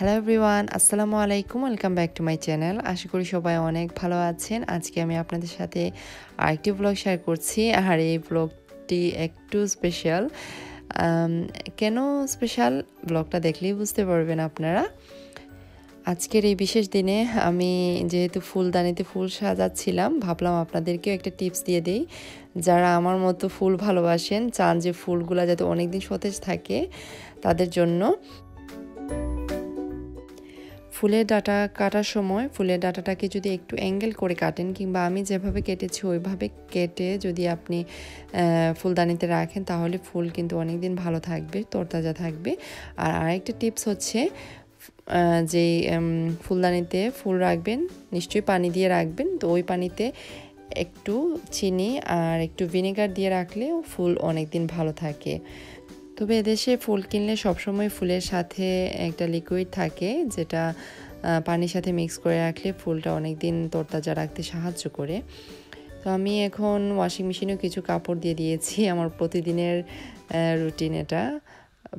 Hello everyone, আসসালামু আলাইকুম। Welcome back to my channel. আশা করি সবাই অনেক ভালো আছেন। আজকে আমি আপনাদের সাথে আরেকটি ব্লগ শেয়ার করছি। আর এই ব্লগটি একটু স্পেশাল। কেন স্পেশাল? ব্লগটা দেখলেই বুঝতে পারবেন আপনারা। আজকের এই বিশেষ দিনে আমি যেহেতু ফুলদানিতে ফুল সাজাচ্ছিলাম, ভাবলাম আপনাদেরকেও একটা টিপস দিয়ে দেই। যারা আমার মতো ফুল ভালোবাসেন, চান যে ফুলগুলো যাতে অনেকদিন সতেজ থাকে, তাদের জন্য ফুলের ডাঁটা কাটার সময় ফুলের ডাঁটাটাকে যদি একটু অ্যাঙ্গেল করে কাটেন, কিংবা আমি যেভাবে কেটেছি ওইভাবে কেটে যদি আপনি ফুলদানিতে রাখেন, তাহলে ফুল কিন্তু অনেক দিন ভালো থাকবে, তরতাজা থাকবে। আর আরেকটা টিপস হচ্ছে, যেই ফুলদানিতে ফুল রাখবেন নিশ্চয়ই পানি দিয়ে রাখবেন, তো ওই পানিতে একটু চিনি আর একটু ভিনেগার দিয়ে রাখলেও ফুল অনেক দিন ভালো থাকে। তবে এদেশে ফুল কিনলে সবসময় ফুলের সাথে একটা লিকুইড থাকে, যেটা পানির সাথে মিক্স করে রাখলে ফুলটা অনেক দিন তরতাজা রাখতে সাহায্য করে। তো আমি এখন ওয়াশিং মেশিনেও কিছু কাপড় দিয়ে দিয়েছি। আমার প্রতিদিনের রুটিন এটা।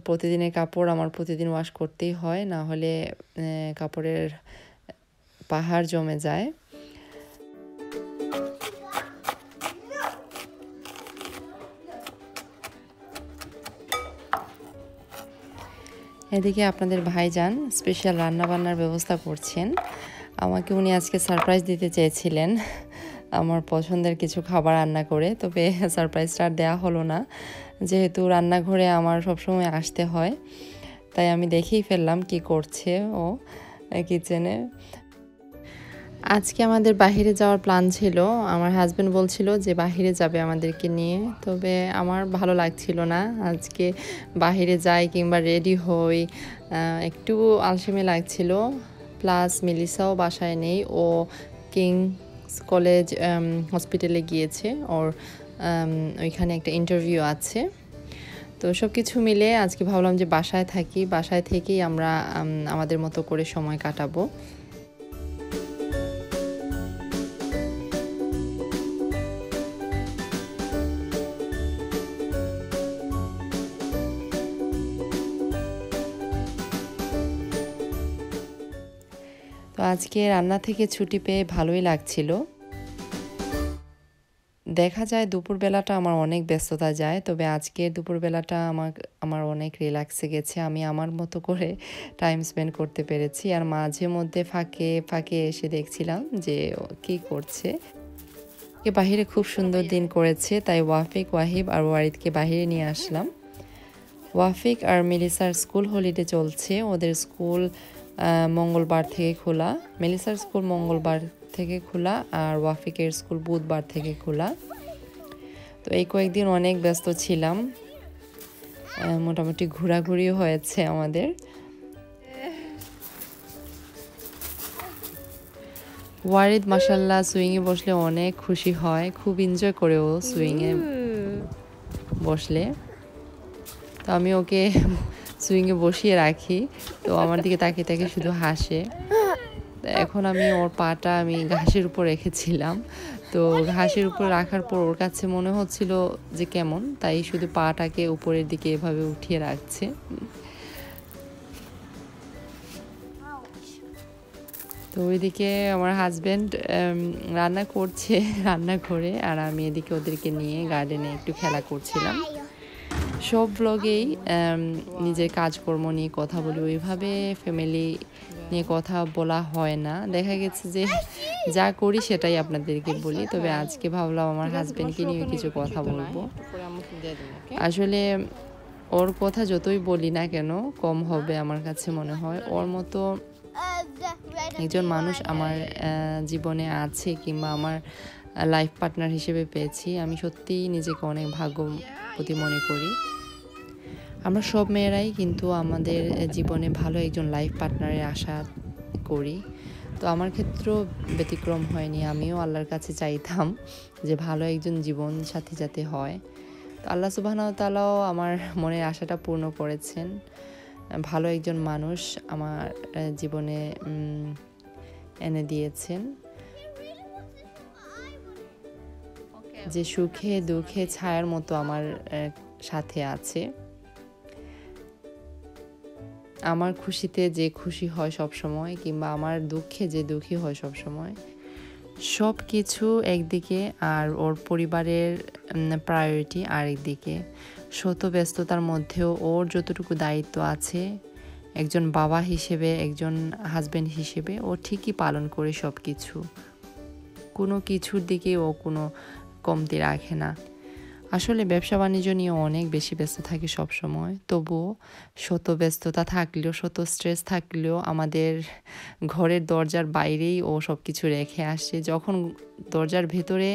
প্রতিদিনের কাপড় আমার প্রতিদিন ওয়াশ করতেই হয়, না হলে কাপড়ের পাহাড় জমে যায়। এদিকে আপনাদের ভাইজান স্পেশাল রান্নাবান্নার ব্যবস্থা করছেন। আমাকে উনি আজকে সারপ্রাইজ দিতে চেয়েছিলেন আমার পছন্দের কিছু খাবার রান্না করে, তবে সারপ্রাইজটা আর দেওয়া হলো না, যেহেতু রান্নাঘরে আমার সবসময় আসতে হয়। তাই আমি দেখেই ফেললাম কি করছে ও কিচেনে। আজকে আমাদের বাহিরে যাওয়ার প্ল্যান ছিল। আমার হাজব্যান্ড বলছিল যে বাহিরে যাবে আমাদেরকে নিয়ে, তবে আমার ভালো লাগছিল না আজকে বাহিরে যাই কিংবা রেডি হই, একটু আলসেমি লাগছিল। প্লাস মিলিসাও বাসায় নেই, ও কিংস কলেজ হসপিটালে গিয়েছে, ওর ওইখানে একটা ইন্টারভিউ আছে। তো সব কিছু মিলে আজকে ভাবলাম যে বাসায় থাকি, বাসায় থেকেই আমরা আমাদের মতো করে সময় কাটাবো। তো আজকে রান্না থেকে ছুটি পেয়ে ভালোই লাগছিল। দেখা যায় দুপুরবেলাটা আমার অনেক ব্যস্ততা যায়, তবে আজকের দুপুরবেলাটা আমার অনেক রিল্যাক্সে গেছে। আমি আমার মতো করে টাইম স্পেন্ড করতে পেরেছি। আর মাঝে মধ্যে ফাঁকে ফাঁকে এসে দেখছিলাম যে কি করছে। বাহিরে খুব সুন্দর দিন করেছে, তাই ওয়াফিক, ওয়াহিব আর ওয়ারিদকে বাহিরে নিয়ে আসলাম। ওয়াফিক আর মেলিসার স্কুল হলিডে চলছে। ওদের স্কুল মঙ্গলবার থেকে খোলা। মেলিসার স্কুল মঙ্গলবার থেকে খোলা আর ওয়াফিকের স্কুল বুধবার থেকে খোলা। তো এই কয়েকদিন অনেক ব্যস্ত ছিলাম, মোটামুটি ঘোরাঘুরিও হয়েছে আমাদের। ওয়ারিদ মাশাল্লাহ সুইংয়ে বসলে অনেক খুশি হয়, খুব এনজয় করে ও সুইংয়ে বসলে। তো আমি ওকে সুইংয়ে বসিয়ে রাখি, তো আমার দিকে তাকিয়ে তাকিয়ে শুধু হাসে। এখন আমি ওর পাটা আমি ঘাসের উপর রেখেছিলাম, তো ঘাসের উপর রাখার পর ওর কাছে মনে হচ্ছিল যে কেমন, তাই শুধু পাটাকে উপরের দিকে এভাবে উঠিয়ে রাখছে। তো ওইদিকে আমার হাজব্যান্ড রান্না করছে রান্নাঘরে, আর আমি এদিকে ওদেরকে নিয়ে গার্ডেনে একটু খেলা করছিলাম। সব ব্লগেই নিজের কাজকর্ম নিয়ে কথা বলি, ওইভাবে ফ্যামিলি নিয়ে কথা বলা হয় না। দেখা গেছে যে যা করি সেটাই আপনাদেরকে বলি, তবে আজকে ভাবলাম আমার হাজব্যান্ডকে নিয়ে কিছু কথা বলবো। আসলে ওর কথা যতই বলি না কেন কম হবে আমার কাছে মনে হয়। ওর মতো একজন মানুষ আমার জীবনে আছে, কিংবা আমার লাইফ পার্টনার হিসেবে পেয়েছি, আমি সত্যিই নিজেকে অনেক ভাগ্যবতী মনে করি। আমরা সব মেয়েরাই কিন্তু আমাদের জীবনে ভালো একজন লাইফ পার্টনারের আশা করি। তো আমার ক্ষেত্রেও ব্যতিক্রম হয়নি। আমিও আল্লাহর কাছে চাইতাম যে ভালো একজন জীবন সাথী যাতে হয়। তো আল্লাহ সুবহানাহু ওয়া তাআলাও আমার মনের আশাটা পূর্ণ করেছেন। ভালো একজন মানুষ আমার জীবনে এনে দিয়েছেন, যে সুখে দুঃখে ছায়ার মতো আমার সাথে আছে। আমার খুশিতে যে খুশি হয় সব সময়, কিংবা আমার দুঃখে যে দুঃখী হয় সব সময়, সব কিছু একদিকে আর ওর পরিবারের প্রায়োরিটি আরেকদিকে। শত ব্যস্ততার মধ্যেও ওর যতটুকু দায়িত্ব আছে একজন বাবা হিসেবে, একজন হাজব্যান্ড হিসেবে, ও ঠিকই পালন করে সব কিছু। কোনো কিছুর দিকে ও কোনো কমতি রাখে না। আসলে ব্যবসা বাণিজ্য নিয়ে অনেক বেশি ব্যস্ত থাকে সব সময়, তবুও শত ব্যস্ততা থাকলেও, শত স্ট্রেস থাকলেও আমাদের ঘরের দরজার বাইরেই ও সব কিছু রেখে আসে। যখন দরজার ভেতরে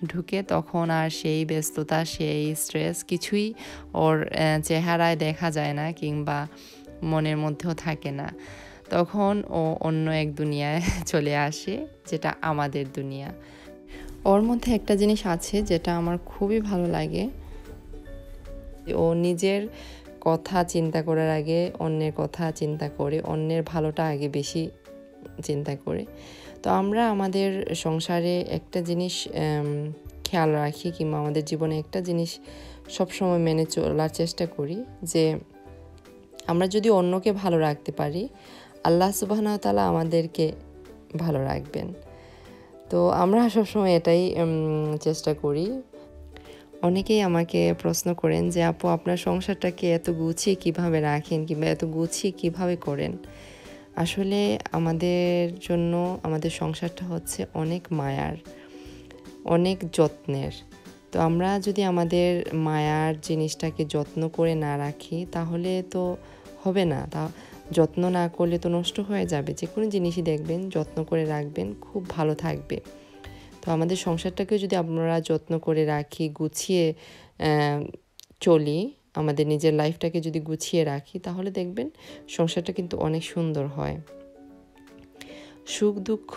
ঢুকে তখন আর সেই ব্যস্ততা, সেই স্ট্রেস কিছুই ওর চেহারায় দেখা যায় না, কিংবা মনের মধ্যেও থাকে না। তখন ও অন্য এক দুনিয়ায় চলে আসে, যেটা আমাদের দুনিয়া। ওর মধ্যে একটা জিনিস আছে যেটা আমার খুবই ভালো লাগে, ও নিজের কথা চিন্তা করার আগে অন্যের কথা চিন্তা করে, অন্যের ভালোটা আগে বেশি চিন্তা করে। তো আমরা আমাদের সংসারে একটা জিনিস খেয়াল রাখি, কিংবা আমাদের জীবনে একটা জিনিস সবসময় মেনে চলার চেষ্টা করি, যে আমরা যদি অন্যকে ভালো রাখতে পারি, আল্লাহ সুবহানাহু ওয়া তাআলা আমাদেরকে ভালো রাখবেন। তো আমরা সবসময় এটাই চেষ্টা করি। অনেকেই আমাকে প্রশ্ন করেন যে আপু, আপনার সংসারটাকে এত গুছিয়ে কিভাবে রাখেন, কিংবা এত গুছিয়ে কিভাবে করেন? আসলে আমাদের জন্য আমাদের সংসারটা হচ্ছে অনেক মায়ার, অনেক যত্নের। তো আমরা যদি আমাদের মায়ার জিনিসটাকে যত্ন করে না রাখি তাহলে তো হবে না। তা যত্ন না করলে তো নষ্ট হয়ে যাবে। যে কোনো জিনিসই দেখবেন যত্ন করে রাখবেন, খুব ভালো থাকবে। তো আমাদের সংসারটাকে যদি আমরা যত্ন করে রাখি, গুছিয়ে চলি, আমাদের নিজের লাইফটাকে যদি গুছিয়ে রাখি, তাহলে দেখবেন সংসারটা কিন্তু অনেক সুন্দর হয়। সুখ দুঃখ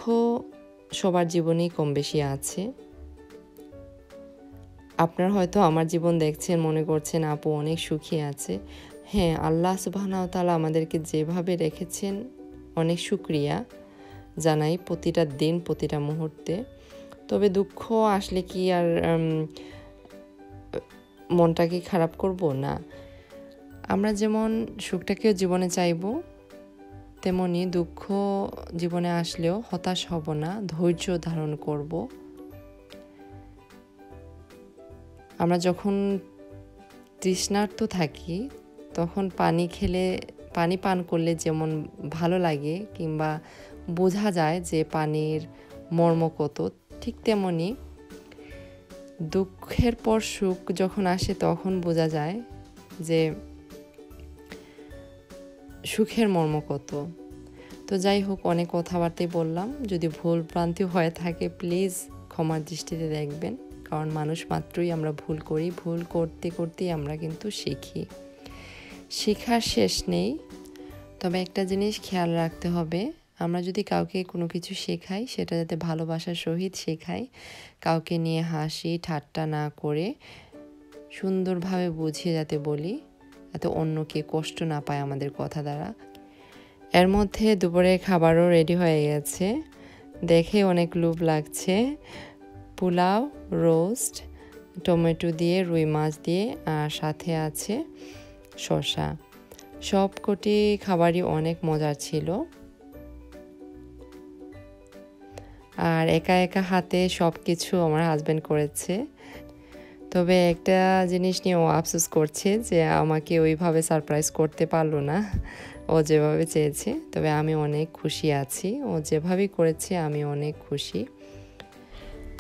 সবার জীবনেই কম বেশি আছে। আপনারা হয়তো আমার জীবন দেখছেন, মনে করছেন আপু অনেক সুখী আছে। হ্যাঁ, আল্লাহ সুবহানাহু ওয়া তাআলা আমাদেরকে যেভাবে রেখেছেন অনেক শুকরিয়া জানাই প্রতিটা দিন, প্রতিটা মুহূর্তে। তবে দুঃখ আসলে কি আর মনটাকে খারাপ করব না? আমরা যেমন সুখটাকেও জীবনে চাইব, তেমনি দুঃখ জীবনে আসলেও হতাশ হব না, ধৈর্য ধারণ করব। আমরা যখন তৃষ্ণার্ত থাকি তখন পানি পান করলে যেমন ভালো লাগে, কিংবা বোঝা যায় যে পানির মর্ম কত, ঠিক তেমনি দুঃখের পর সুখ যখন আসে তখন বোঝা যায় যে সুখের মর্ম কত। তো যাই হোক, অনেক কথাবার্তাই বললাম। যদি ভুল ভ্রান্তি হয়ে থাকে প্লিজ ক্ষমার দৃষ্টিতে দেখবেন, কারণ মানুষ মাত্রই আমরা ভুল করি। ভুল করতে করতেই আমরা কিন্তু শিখি, শেখার শেষ নেই। তবে একটা জিনিস খেয়াল রাখতে হবে, আমরা যদি কাউকে কোনো কিছু শেখাই সেটা যাতে ভালোবাসার সহিত শেখাই, কাউকে নিয়ে হাসি ঠাট্টা না করে সুন্দরভাবে বুঝিয়ে যাতে বলি, যাতে অন্যকে কষ্ট না পায় আমাদের কথা দ্বারা। এর মধ্যে দুপুরের খাবারও রেডি হয়ে গেছে, দেখে অনেক লোভ লাগছে। পোলাও, রোস্ট, টমেটো দিয়ে, রুই মাছ দিয়ে, আর সাথে আছে শসা। সবকটি খাবারই অনেক মজার ছিল। আর একা একা হাতে সব কিছু আমার হাজব্যান্ড করেছে। তবে একটা জিনিস নিয়ে ও আফসোস করছে যে আমাকে ওইভাবে সারপ্রাইজ করতে পারলো না ও যেভাবে চেয়েছে। তবে আমি অনেক খুশি আছি, ও যেভাবেই করেছে আমি অনেক খুশি।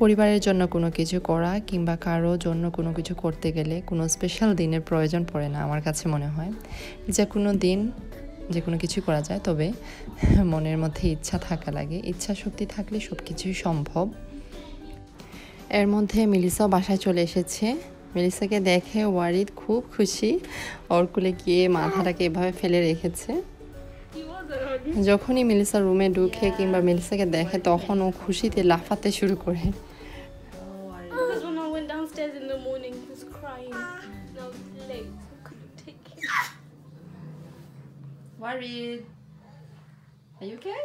পরিবারের জন্য কোনো কিছু করা, কিংবা কারো জন্য কোনো কিছু করতে গেলে কোনো স্পেশাল দিনের প্রয়োজন পড়ে না আমার কাছে মনে হয়। যে কোনো দিন যে কোনো কিছু করা যায়, তবে মনের মধ্যে ইচ্ছা থাকা লাগে। ইচ্ছা শক্তি থাকলে সব কিছুই সম্ভব। এর মধ্যে মেলিসাও বাসায় চলে এসেছে। মেলিসাকে দেখে ওয়ারিদ খুব খুশি, ওর কোলে গিয়ে মাথাটাকে এভাবে ফেলে রেখেছে। যখনই মেলিসা রুমে ঢুকে কিংবা মেলিসাকে দেখে তখন ও খুশিতে লাফাতে শুরু করে। Warid, are you okay?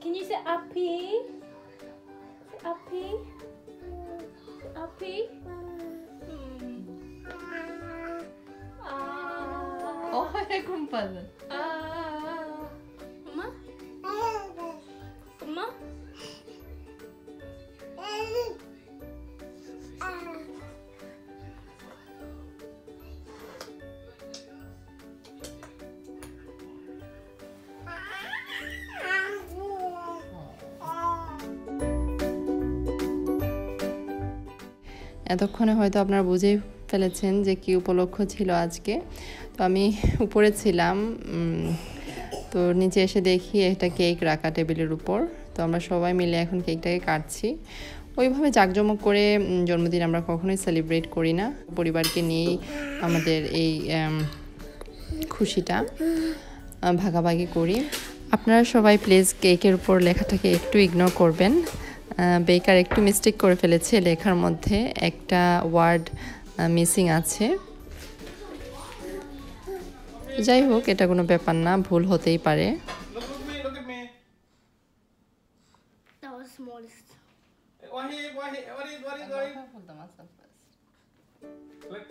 Can you say uppy? Say uppy? Say uppy? kumpada. Mama? Mama? এতক্ষণে হয়তো আপনারা বুঝেই ফেলেছেন যে কি উপলক্ষ ছিল আজকে। তো আমি উপরে ছিলাম, তো নিচে এসে দেখি একটা কেক রাখা টেবিলের উপর। তো আমরা সবাই মিলে এখন কেকটাকে কাটছি। ওইভাবে জাঁকজমক করে জন্মদিন আমরা কখনোই সেলিব্রেট করি না, পরিবারকে নিয়েই আমাদের এই খুশিটা ভাগাভাগি করি। আপনারা সবাই প্লিজ কেকের উপর লেখাটাকে একটু ইগনোর করবেন। বেকার একটু মিস্টেক করে ফেলেছে, লেখার মধ্যে একটা ওয়ার্ড মিসিং আছে। যাই হোক, এটা কোনো ব্যাপার না, ভুল হতেই পারে। Look at me. That was smallest. Wahid. Look.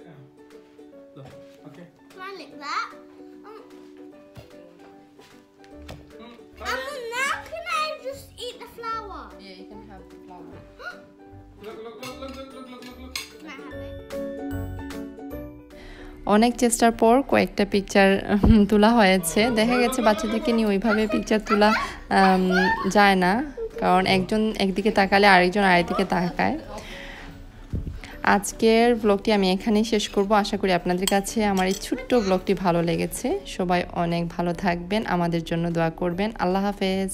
Look. Okay. Can I lick that? Now can I just eat the flower? Yeah, you can have the flower. Look. Can I have it? অনেক চেষ্টার পর কয়েকটা picture তোলা হয়েছে। দেখা গেছে বাচ্চাদেরকে নিয়ে ওইভাবে পিকচার তোলা যায় না, কারণ একজন একদিকে তাকালে আরেকজন আরেকদিকে তাকায়। আজকের ব্লগটি আমি এখানেই শেষ করব। আশা করি আপনাদের কাছে আমার এই ছোট্ট ব্লগটি ভালো লেগেছে। সবাই অনেক ভালো থাকবেন, আমাদের জন্য দোয়া করবেন। আল্লাহ হাফেজ।